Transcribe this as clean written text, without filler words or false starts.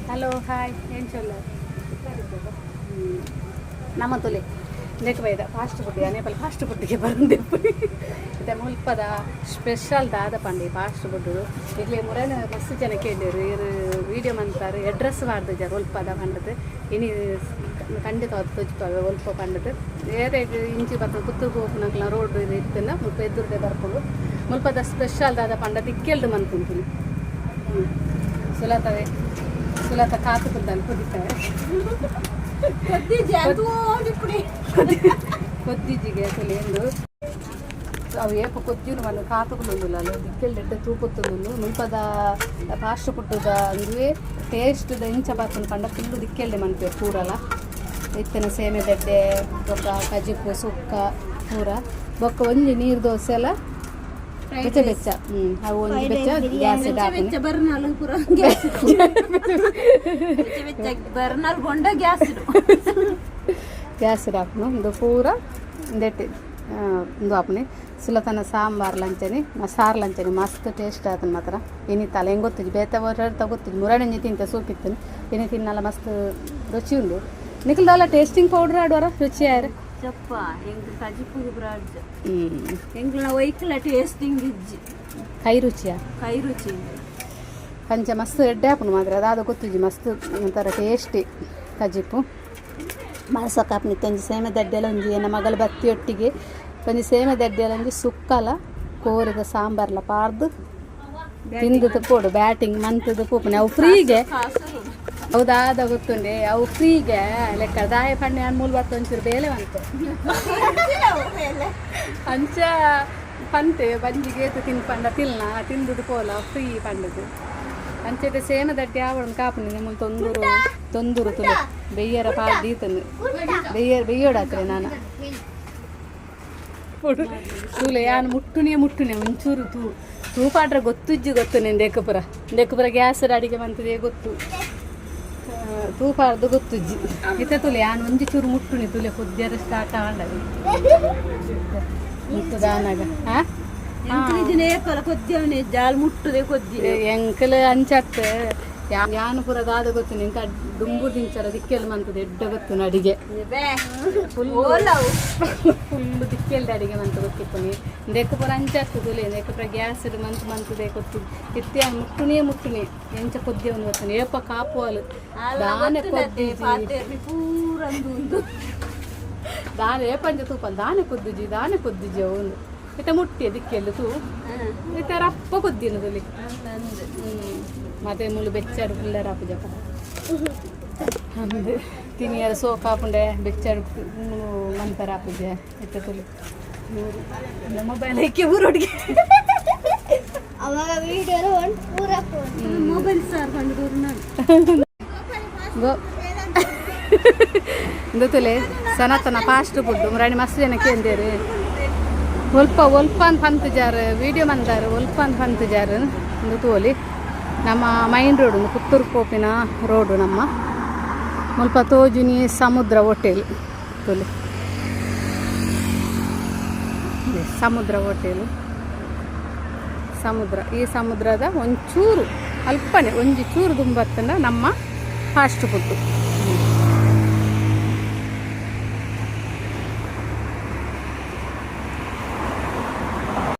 hello hi ಏನು ಚೊಲ್ಲ ನಮ್ಮ ತೊಲೆ ನೆಕ್ ಬೈದ ಫಾಸ್ಟ್ ಫುಡ್ ನೇಪಾಳ ಫಾಸ್ಟ್ ಫುಡ್ಗೆ ಬಂದೆ ಇದು ಮುಲ್ಪದ ಸ್ಪೆಷಲ್ ದಾದ ಪಂಡಿ ಫಾಸ್ಟ್ ಫುಡ್ ಇಲ್ಲಿ ಮುರನ ಮಸ್ತ್ ಜನ ಕೇಳಿರು ಇವರು ವೀಡಿಯೋ ಮಂತಾರೆ ಅಡ್ರೆಸ್ ಮಾಡ್ದು ಜರ ಒಲ್ಪದ ಪಂಡದು ಇನಿ ಖಂಡಿತ ಅದು ತೊಜ್ಪಾವೆ ಒಲ್ಪ ಪಂಡದು ಬೇರೆ ಇಂಚಿ ಬರ್ಕೊಂಡು ಪುತ್ತೂರು ಹೋಗ್ನಕ್ಲ ರೋಡ್ ಇದು ಇತ್ತನ್ನ ಮುಲ್ಪ ಎದುರುದೆ ಬರ್ಕೊಂಡು ಮುಲ್ಪದ ಸ್ಪೆಷಲ್ ದಾದ ಪಂಡ ದಿಕ್ಕೆಲ್ದು ಮನ್ಕೊಂತೀನಿ ಸುಲತ ಕಾತು ಕುದ್ದಾನೆ ಕುದಿತಾರೆ ಕೊದ್ದಿಜಿಗೆ ಸುಲೇಂದು ಅವು ಏಪ ಕೊದ್ದಿನ ಮಣ್ಣು ಕಾತುಕೊಂಡುಲ್ಲ ಅಲ್ಲ ದಿಕ್ಕೆಲ್ಡೆಡ್ಡೆ ತೂಪೊತ್ತುಂಡು ಮುಲ್ಪದ ಫಾಸ್ಟ್ ಫುಡ್ದ ಅಂದ್ರೆ ಟೇಸ್ಟ್ ಇಂಚ ಬಾತನ್ನು ಪಂಡ ಫುಲ್ಲು ದಿಕ್ಕೆಲ್ಡೆ ಮನ್ಪೆ ಪೂರಲ್ಲ ಇತ್ತನ ಸೇಮೆ ದಡ್ಡೆ ಬೊಕ್ಕ ಕಜಿಪು ಸುಕ್ಕ ಪೂರ ಬೊಕ್ಕ ಒಂಜಿ ನೀರು ದೋಸೆ ಎಲ್ಲ ಬೆಚ್ಚ ಬೆಚ್ಚ ಅವು ಒಂದು ಬೆಚ್ಚ ಗ್ಯಾಸ್ ಬೆಚ್ಚ ಬರ್ನಾಲ್ ಪೂರ ಬರ್ನಾಲ್ ಗೊಂಡ ಗ್ಯಾಸ್ ಹಾಕ್ನು ಒಂದು ಪೂರ ದೆಟ್ಟಿ ಒಂದು ಹಾಪ್ನಿ ಸುಲತನ ಸಾಂಬಾರ್ ಲಂಚನಿ ಸಾರು ಲಂಚನಿ ಮಸ್ತ್ ಟೇಸ್ಟ್ ಆತನ ಮಾತ್ರ ಇನಿ ತಲೆ ಹೆಂಗೆ ಗೊತ್ತಿದ್ದು ಬೇತ ಗೊತ್ತಿದ್ದು ಮುರಡಂಜಿ ತಿಂತ ಸೂಪ್ ಇತ್ತು ಇನಿ ತಿನ್ನಲ್ಲ ಮಸ್ತ್ ರುಚಿ ಉಂಡು ನಿಖಲ್ದಲ್ಲ ಟೇಸ್ಟಿಂಗ್ ಪೌಡ್ರ್ ಆಡುವಾರ ರುಚಿ ಯಾರು ಚಪ್ಪ ಹೆಂಗ್ ಕಜಿಪುರಿ ಬ್ರಾಡ್ ಹೆಂಗ್ಲ ಒಯ್ಕಲ ಟೇಸ್ಟಿಂಗ್ ಇಜ್ಜಿ ಕೈ ರುಚಿಯಾ ಕೈ ರುಚಿ ಕಂಚ ಮಸ್ತ್ ಎಡ್ಡೆ ಹಾಪುನು ಮಾತ್ರ ಅದಾದ ಗೊತ್ತಿಜ್ಜಿ ಮಸ್ತ್ ಒಂಥರ ಟೇಸ್ಟಿ ಕಜಿಪು ಮಲ್ಸಕಾಪ್ನಿ ತಂಜಿ ಸೇಮೆ ದಡ್ಡೆಲ್ಲ ಒಂಜಿ ನನ್ನ ಮಗಳ ಬತ್ತಿಯೊಟ್ಟಿಗೆ ಒಂಜಿ ಸೇಮೆ ದಡ್ಡೆಲ್ಲ ಒಂಜಿ ಸುಕ್ಕಲ ಕೋರಿದ ಸಾಂಬಾರ್ಲ ಪಾರ್ದು ತಿಂದು ಕೊಡು ಬ್ಯಾಟಿಂಗ್ ಮಂತದ ಪೂಪನೆ ಅವು ಫ್ರೀಗೆ ಹೌದಾದ ಗೊತ್ತುಂಡೆ ಅವು ಫ್ರೀಗೆ ಲೆಕ್ಕ ದಾಯ ಪಣ್ಣೆ ಅನ್ಮೂಲ್ ಬತ್ತ ಒಂಚೂರು ಬೇಲೆ ಬಂತು ಅಂಚ ಪಂತೆ ಬಂಜಿಗೆ ತಿನ್ಪಂಡ ತಿನ್ನ ತಿಂದುದು ಪೋಲ ಫ್ರೀ ಪಂಡದು ಅಂಚೆ ಸೇಮ ದಡ್ಡಿ ಆವಡನ್ನು ಕಾಪುನಿ ನಿಮ್ಮಲ್ಲಿ ತೊಂದೂರು ತುಳು ಬೆಯ್ಯರ ಪಾಲ್ ದೀತನು ಬೆಯ್ಯೋಡಾತ್ರೆ ನಾನು ತುಳು ಯಾನು ಮುಟ್ಟುನೆ ಒಂಚೂರು ತೂಪಾಡ್ರೆ ಗೊತ್ತು ನೀನು ಡೆಕ್ಕಪುರ ಗ್ಯಾಸ್ ಅಡಿಗೆ ಬಂತದೆ ಗೊತ್ತು ತೂಪಾಡ್ದು ಗೊತ್ತುಜ್ಜಿ ಇತ್ತ ತುಲೆ ಯಾನು ಒಂಜಿ ಚೂರು ಮುಟ್ಟುನಿ ತುಲೆ ಕುದ್ಯರ ಸ್ಟಾರ್ಟ್ ಆಡದು ಮುಟ್ಟುದಾನಾಗ ಜಾಲ್ ಮುಟ್ಟದೆ ಕೊದ್ದಿ ಎಂಕಲ್ ಅಂಚತ್ತ ಯಾನು ಪುರ ದಾದ ಗೊತ್ತು ನಿಂಕ ಡುಂಬು ದಿಂಚರ ದಿಕ್ಕೆಲ್ ಮಂತದ ಎಡ್ಡ ಗೊತ್ತು ಅಡಿಗೆ ಫುಲ್ಲು ದಿಕ್ಕೆಲ್ದ ಅಡಿಗೆ ಮಂತ ಗೊತ್ತಿಪ್ಪು ನೀ ದೆಕ್ಕ ಪುರ ಅಂಚತ್ತು ತುಲೆ ದೆಕ್ಕ ಪುರ ಗ್ಯಾಸ್ ಮಂತದೆ ಗೊತ್ತು ಇತ್ಯ ಮುಟ್ಟುನೆ ಎಂಚ ಕೊದ್ದಿಯವನು ಗೊತ್ತು ಏಪ ಕಾಪುವಲು ದಾನೆ ಕೊದ್ದಿ ದಾನೆ ಏಪಂಚ ತೂಪಲ್ ದಾನೆ ಕೊದ್ದಿಜಿ ಅವನು ಇತ್ತ ಮುಟ್ಟಿ ದಿಕ್ಕೆಲ್ಲು ತೂ ಇತ್ತ ರಪ್ಪ ಕೊದ್ದಿನ ತುಲಿ ಮತ್ತೆ ಮುಳ್ಳು ಬೆಚ್ಚಾಡು ಪಿಲ್ಲರ್ ಹಾಪುಜಪ್ಪ ಅಂದು ತಿನಿಯರ ಸೋಕ್ ಹಾಪುಂಡೆ ಬೆಚ್ಚಾಡು ಮಂತರ ಹಾಪುಜ ಎತ್ತ ತುಲಿ ಮೊಬೈಲ್ ಹಾಕಿ ಊರೊಟ್ಟಿಗೆ ಮೊಬೈಲ್ ಸಾರ್ ಗೊತ್ತಲೆ ಸನಾತನ ಫಾಸ್ಟ್ ಫುಡ್ ಮುರಾಣಿ ಮಸ್ತ್ ಜನಕ್ಕೆ ಅಂದೇರು ಒಲ್ಪ ಅಂತ ಪಂತುಜಾರು ವೀಡಿಯೋ ಮಂದಾರು ಒಲ್ಪ ಅಂತ ಪಂತುಜಾರು ಒಂದು ತೋಲಿ ನಮ್ಮ ಮೈನ್ ರೋಡು ಪುತ್ತೂರು ಪೋಪಿನ ರೋಡು ನಮ್ಮ ಮುಲ್ಪ ತೋಜುನಿ ಸಮುದ್ರ ಹೋಟೆಲ್ ತೋಲಿ ಸಮುದ್ರ ಹೋಟೆಲು ಈ ಸಮುದ್ರದ ಒಂಚೂರು ಅಲ್ಪನೆ ಒಂಜಿ ಚೂರು ದುಂಬತ್ತನ ನಮ್ಮ ಫಾಸ್ಟ್ ಫುಡ್